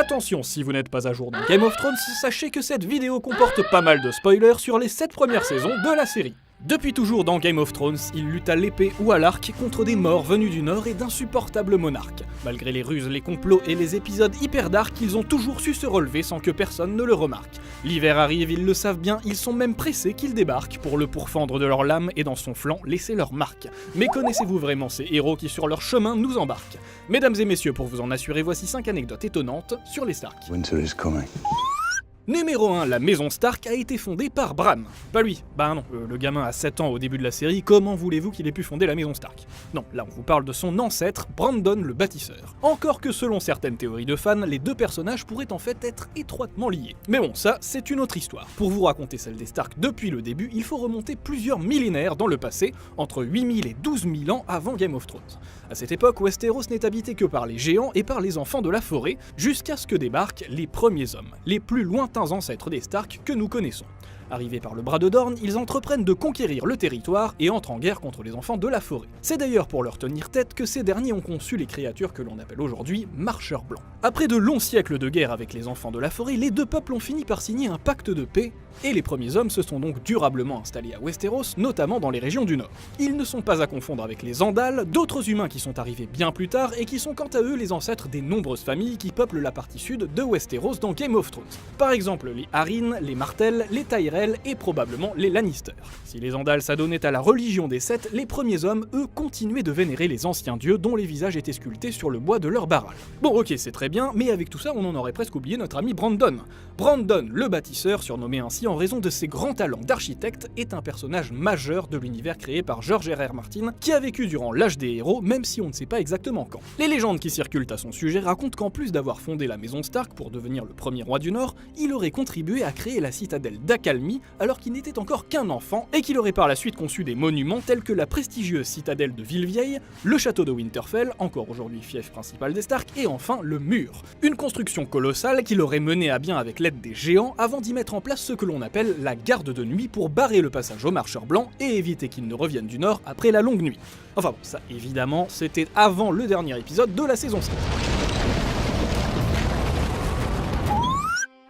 Attention, si vous n'êtes pas à jour dans Game of Thrones, sachez que cette vidéo comporte pas mal de spoilers sur les 7 premières saisons de la série. Depuis toujours dans Game of Thrones, il lutte à l'épée ou à l'arc contre des morts venus du Nord et d'insupportables monarques. Malgré les ruses, les complots et les épisodes hyper dark, ils ont toujours su se relever sans que personne ne le remarque. L'hiver arrive, ils le savent bien, ils sont même pressés qu'il débarque pour le pourfendre de leurs lames et dans son flanc laisser leur marque. Mais connaissez-vous vraiment ces héros qui sur leur chemin nous embarquent? Mesdames et messieurs, pour vous en assurer, voici 5 anecdotes étonnantes sur les Stark. Winter is coming. Numéro 1, la maison Stark a été fondée par Bran. Pas lui, bah non, le gamin a 7 ans au début de la série, comment voulez-vous qu'il ait pu fonder la maison Stark? Non, là on vous parle de son ancêtre, Brandon le bâtisseur. Encore que selon certaines théories de fans, les deux personnages pourraient en fait être étroitement liés. Mais bon, ça c'est une autre histoire. Pour vous raconter celle des Stark depuis le début, il faut remonter plusieurs millénaires dans le passé, entre 8000 et 12 000 ans avant Game of Thrones. À cette époque, Westeros n'est habité que par les géants et par les enfants de la forêt, jusqu'à ce que débarquent les premiers hommes, les plus lointains ancêtres des Stark que nous connaissons. Arrivés par le bras de Dorne, ils entreprennent de conquérir le territoire et entrent en guerre contre les enfants de la forêt. C'est d'ailleurs pour leur tenir tête que ces derniers ont conçu les créatures que l'on appelle aujourd'hui marcheurs blancs. Après de longs siècles de guerre avec les enfants de la forêt, les deux peuples ont fini par signer un pacte de paix, et les premiers hommes se sont donc durablement installés à Westeros, notamment dans les régions du Nord. Ils ne sont pas à confondre avec les Andals, d'autres humains qui sont arrivés bien plus tard et qui sont quant à eux les ancêtres des nombreuses familles qui peuplent la partie sud de Westeros dans Game of Thrones. Par exemple les Arryn, les Martell, les Tyrell et probablement les Lannister. Si les Andals s'adonnaient à la religion des Sept, les premiers hommes, eux, continuaient de vénérer les anciens dieux dont les visages étaient sculptés sur le bois de leur barral. Bon ok, c'est très bien, mais avec tout ça, on en aurait presque oublié notre ami Brandon. Brandon, le bâtisseur, surnommé ainsi en raison de ses grands talents d'architecte, est un personnage majeur de l'univers créé par George R.R. Martin, qui a vécu durant l'âge des héros, même si on ne sait pas exactement quand. Les légendes qui circulent à son sujet racontent qu'en plus d'avoir fondé la maison Stark pour devenir le premier roi du Nord, il aurait contribué à créer la citadelle d'Accalmie alors qu'il n'était encore qu'un enfant, et qu'il aurait par la suite conçu des monuments tels que la prestigieuse citadelle de Villevieille, le château de Winterfell, encore aujourd'hui fief principal des Stark, et enfin le mur. Une construction colossale qu'il aurait menée à bien avec l'aide des géants avant d'y mettre en place ce que l'on appelle la garde de nuit pour barrer le passage aux marcheurs blancs et éviter qu'ils ne reviennent du nord après la longue nuit. Enfin bon, ça évidemment, c'était avant le dernier épisode de la saison 7.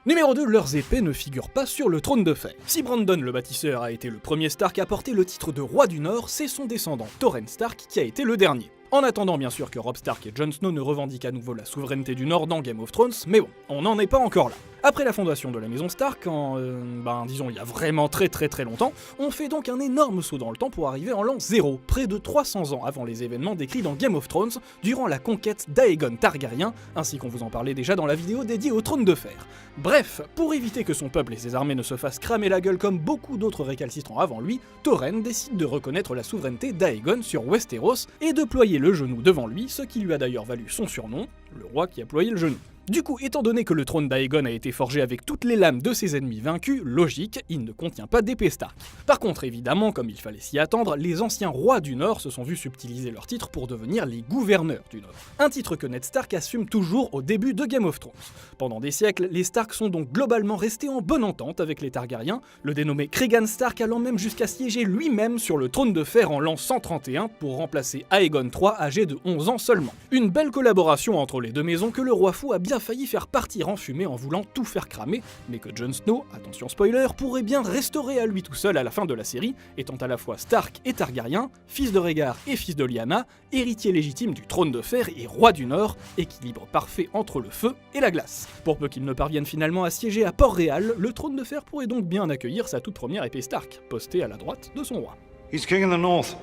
Numéro 2, leurs épées ne figurent pas sur le trône de fer. Si Brandon le bâtisseur a été le premier Stark à porter le titre de roi du Nord, c'est son descendant Torrhen Stark qui a été le dernier. En attendant bien sûr que Robb Stark et Jon Snow ne revendiquent à nouveau la souveraineté du Nord dans Game of Thrones, mais bon, on n'en est pas encore là. Après la fondation de la maison Stark, disons il y a vraiment très longtemps, on fait donc un énorme saut dans le temps pour arriver en l'an 0, près de 300 ans avant les événements décrits dans Game of Thrones, durant la conquête d'Aegon Targaryen, ainsi qu'on vous en parlait déjà dans la vidéo dédiée au trône de fer. Bref, pour éviter que son peuple et ses armées ne se fassent cramer la gueule comme beaucoup d'autres récalcitrants avant lui, Torrhen décide de reconnaître la souveraineté d'Aegon sur Westeros et de ployer le genou devant lui, ce qui lui a d'ailleurs valu son surnom, le roi qui a ployé le genou. Du coup, étant donné que le trône d'Aegon a été forgé avec toutes les lames de ses ennemis vaincus, logique, il ne contient pas d'épée Stark. Par contre, évidemment, comme il fallait s'y attendre, les anciens rois du Nord se sont vus subtiliser leur titre pour devenir les gouverneurs du Nord. Un titre que Ned Stark assume toujours au début de Game of Thrones. Pendant des siècles, les Stark sont donc globalement restés en bonne entente avec les Targaryens, le dénommé Cregan Stark allant même jusqu'à siéger lui-même sur le trône de fer en l'an 131 pour remplacer Aegon III âgé de 11 ans seulement. Une belle collaboration entre les deux maisons que le roi fou a bien failli faire partir en fumée en voulant tout faire cramer, mais que Jon Snow, attention spoiler, pourrait bien restaurer à lui tout seul à la fin de la série, étant à la fois Stark et Targaryen, fils de Rhaegar et fils de Lyanna, héritier légitime du trône de fer et roi du Nord, équilibre parfait entre le feu et la glace. Pour peu qu'il ne parvienne finalement à siéger à Port-Réal, le trône de fer pourrait donc bien accueillir sa toute première épée Stark, postée à la droite de son roi. He's king in the north.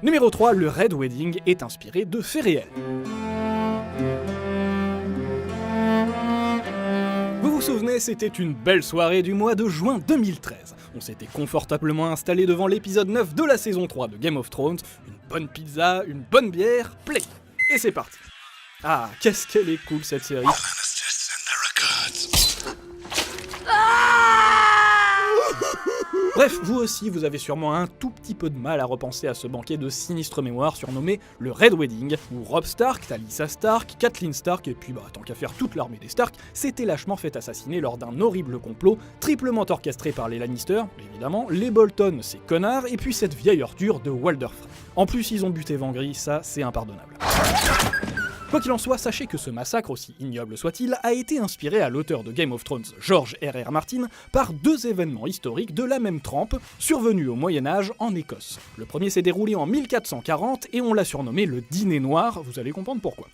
Numéro 3, le Red Wedding est inspiré de faits réels. Vous vous souvenez, c'était une belle soirée du mois de juin 2013. On s'était confortablement installé devant l'épisode 9 de la saison 3 de Game of Thrones, une bonne pizza, une bonne bière, play. Et c'est parti. Ah, qu'est-ce qu'elle est cool cette série. Bref, vous aussi, vous avez sûrement un tout petit peu de mal à repenser à ce banquet de sinistre mémoire surnommé le Red Wedding, où Robb Stark, Talisa Stark, Catelyn Stark, et puis tant qu'à faire toute l'armée des Stark, s'était lâchement fait assassiner lors d'un horrible complot, triplement orchestré par les Lannister, évidemment, les Bolton, ces connards, et puis cette vieille ordure de Walder Frey. En plus, ils ont buté Vangry, ça c'est impardonnable. Quoi qu'il en soit, sachez que ce massacre, aussi ignoble soit-il, a été inspiré à l'auteur de Game of Thrones, George R.R. Martin, par deux événements historiques de la même trempe, survenus au Moyen-Âge en Écosse. Le premier s'est déroulé en 1440 et on l'a surnommé le Dîner Noir, vous allez comprendre pourquoi.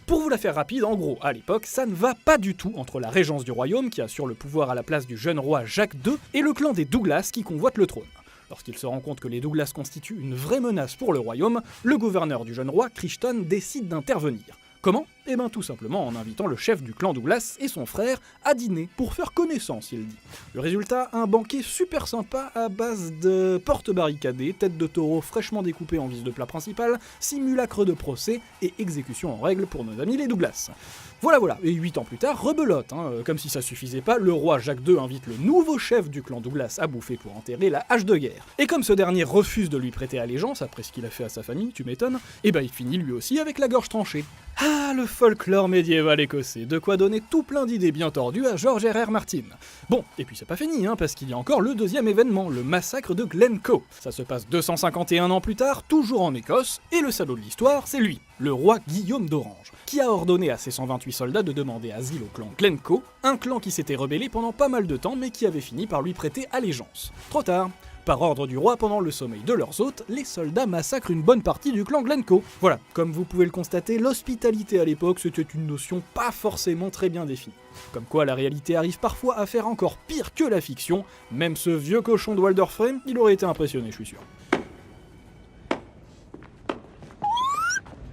Pour vous la faire rapide, en gros, à l'époque, ça ne va pas du tout entre la régence du royaume, qui assure le pouvoir à la place du jeune roi Jacques II, et le clan des Douglas qui convoite le trône. Lorsqu'il se rend compte que les Douglas constituent une vraie menace pour le royaume, le gouverneur du jeune roi, Crichton, décide d'intervenir. Comment ? Eh bien tout simplement en invitant le chef du clan Douglas et son frère à dîner pour faire connaissance, il dit. Le résultat, un banquet super sympa à base de portes barricadées, têtes de taureau fraîchement découpées en guise de plat principal, simulacre de procès et exécution en règle pour nos amis les Douglas. Voilà, et 8 ans plus tard, rebelote, comme si ça suffisait pas, le roi Jacques II invite le nouveau chef du clan Douglas à bouffer pour enterrer la hache de guerre. Et comme ce dernier refuse de lui prêter allégeance après ce qu'il a fait à sa famille, tu m'étonnes, et ben il finit lui aussi avec la gorge tranchée. Ah, le folklore médiéval écossais, de quoi donner tout plein d'idées bien tordues à George R.R. Martin. Bon, et puis c'est pas fini, parce qu'il y a encore le deuxième événement, le massacre de Glencoe. Ça se passe 251 ans plus tard, toujours en Écosse, et le salaud de l'histoire, c'est lui, le roi Guillaume d'Orange, qui a ordonné à ses 128 soldats de demander asile au clan Glencoe, un clan qui s'était rebellé pendant pas mal de temps mais qui avait fini par lui prêter allégeance. Trop tard. Par ordre du roi, pendant le sommeil de leurs hôtes, les soldats massacrent une bonne partie du clan Glencoe. Voilà, comme vous pouvez le constater, l'hospitalité à l'époque c'était une notion pas forcément très bien définie. Comme quoi la réalité arrive parfois à faire encore pire que la fiction, même ce vieux cochon de Walder Frame, il aurait été impressionné je suis sûr.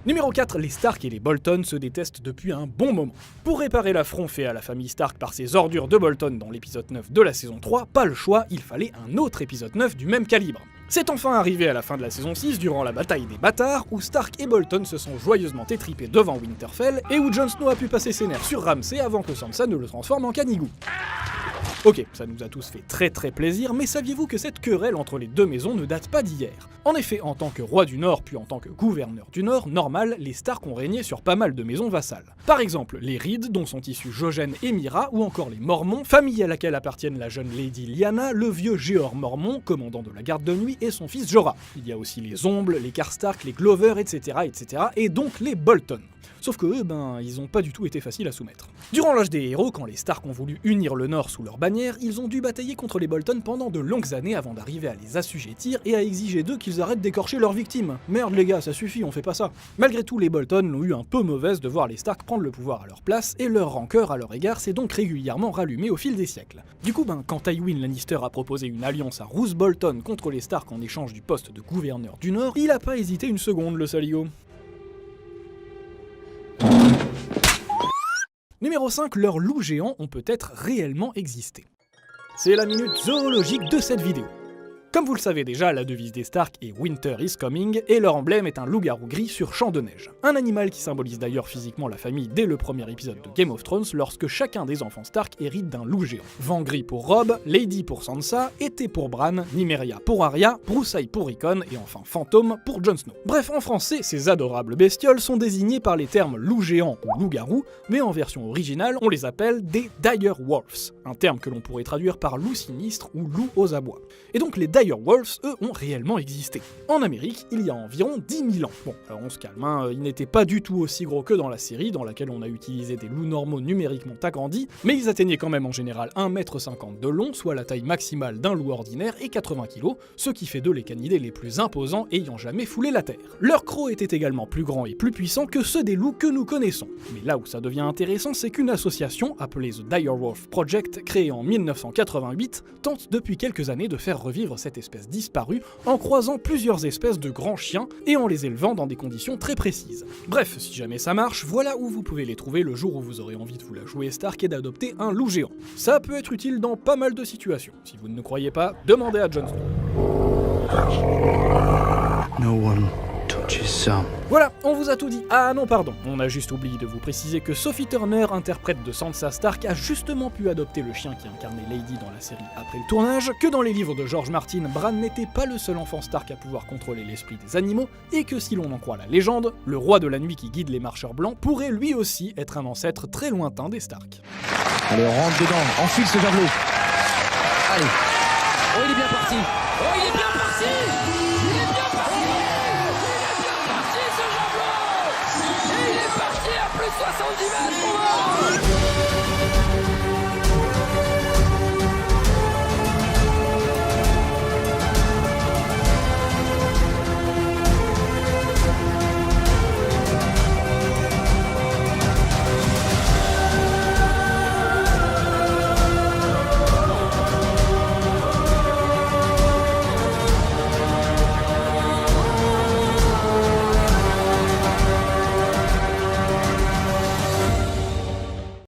Numéro 4, les Stark et les Bolton se détestent depuis un bon moment. Pour réparer l'affront fait à la famille Stark par ces ordures de Bolton dans l'épisode 9 de la saison 3, pas le choix, il fallait un autre épisode 9 du même calibre. C'est enfin arrivé à la fin de la saison 6, durant la bataille des bâtards, où Stark et Bolton se sont joyeusement étripés devant Winterfell, et où Jon Snow a pu passer ses nerfs sur Ramsay avant que Sansa ne le transforme en canigou. Ok, ça nous a tous fait très plaisir, mais saviez-vous que cette querelle entre les deux maisons ne date pas d'hier ? En effet, en tant que roi du Nord puis en tant que gouverneur du Nord, normal, les Stark ont régné sur pas mal de maisons vassales. Par exemple, les Reed, dont sont issus Jojen et Myra, ou encore les Mormons, famille à laquelle appartiennent la jeune Lady Lyanna, le vieux Jeor Mormon, commandant de la garde de nuit, et son fils Jorah. Il y a aussi les Ombles, les Karstark, les Glover, etc., et donc les Bolton. Sauf que eux, ils ont pas du tout été faciles à soumettre. Durant l'âge des héros, quand les Stark ont voulu unir le Nord sous leur bannière, ils ont dû batailler contre les Bolton pendant de longues années avant d'arriver à les assujettir et à exiger d'eux qu'ils arrêtent d'écorcher leurs victimes. Merde les gars, ça suffit, on fait pas ça. Malgré tout, les Bolton l'ont eu un peu mauvaise de voir les Stark prendre le pouvoir à leur place, et leur rancœur à leur égard s'est donc régulièrement rallumée au fil des siècles. Du coup, quand Tywin Lannister a proposé une alliance à Roose Bolton contre les Stark en échange du poste de gouverneur du Nord, il a pas hésité une seconde, le saligo. Numéro 5, leurs loups géants ont peut-être réellement existé. C'est la minute zoologique de cette vidéo. Comme vous le savez déjà, la devise des Stark est Winter is coming, et leur emblème est un loup-garou gris sur champ de neige. Un animal qui symbolise d'ailleurs physiquement la famille dès le premier épisode de Game of Thrones, lorsque chacun des enfants Stark hérite d'un loup géant. Vent gris pour Robb, Lady pour Sansa, été pour Bran, Nymeria pour Arya, broussailles pour Rickon, et enfin fantôme pour Jon Snow. Bref, en français, ces adorables bestioles sont désignées par les termes loup géant ou loup-garou, mais en version originale, on les appelle des dire wolves, un terme que l'on pourrait traduire par loup sinistre ou loup aux abois. Et donc les dire wolves, eux, ont réellement existé. En Amérique, il y a environ 10 000 ans. Bon, alors on se calme, ils n'étaient pas du tout aussi gros que dans la série, dans laquelle on a utilisé des loups normaux numériquement agrandis, mais ils atteignaient quand même en général 1,50 m de long, soit la taille maximale d'un loup ordinaire, et 80 kg, ce qui fait d'eux les canidés les plus imposants ayant jamais foulé la terre. Leurs crocs étaient également plus grands et plus puissants que ceux des loups que nous connaissons. Mais là où ça devient intéressant, c'est qu'une association, appelée The Direwolf Project, créée en 1988, tente depuis quelques années de faire revivre cette espèce disparue en croisant plusieurs espèces de grands chiens et en les élevant dans des conditions très précises. Bref, si jamais ça marche, voilà où vous pouvez les trouver le jour où vous aurez envie de vous la jouer Stark et d'adopter un loup géant. Ça peut être utile dans pas mal de situations. Si vous ne nous croyez pas, demandez à Jon Snow. No one touches Sam. Voilà, on vous a tout dit. Ah non, pardon, on a juste oublié de vous préciser que Sophie Turner, interprète de Sansa Stark, a justement pu adopter le chien qui incarnait Lady dans la série après le tournage, que dans les livres de George Martin, Bran n'était pas le seul enfant Stark à pouvoir contrôler l'esprit des animaux, et que si l'on en croit la légende, le roi de la nuit qui guide les marcheurs blancs pourrait lui aussi être un ancêtre très lointain des Stark. Allez, on rentre dedans, enfile ce javelot. Allez. Oh, il est bien parti. Oh, il est bien parti. Il est bien parti. Il est bien parti ce javelot. Et il est parti 70 mètres.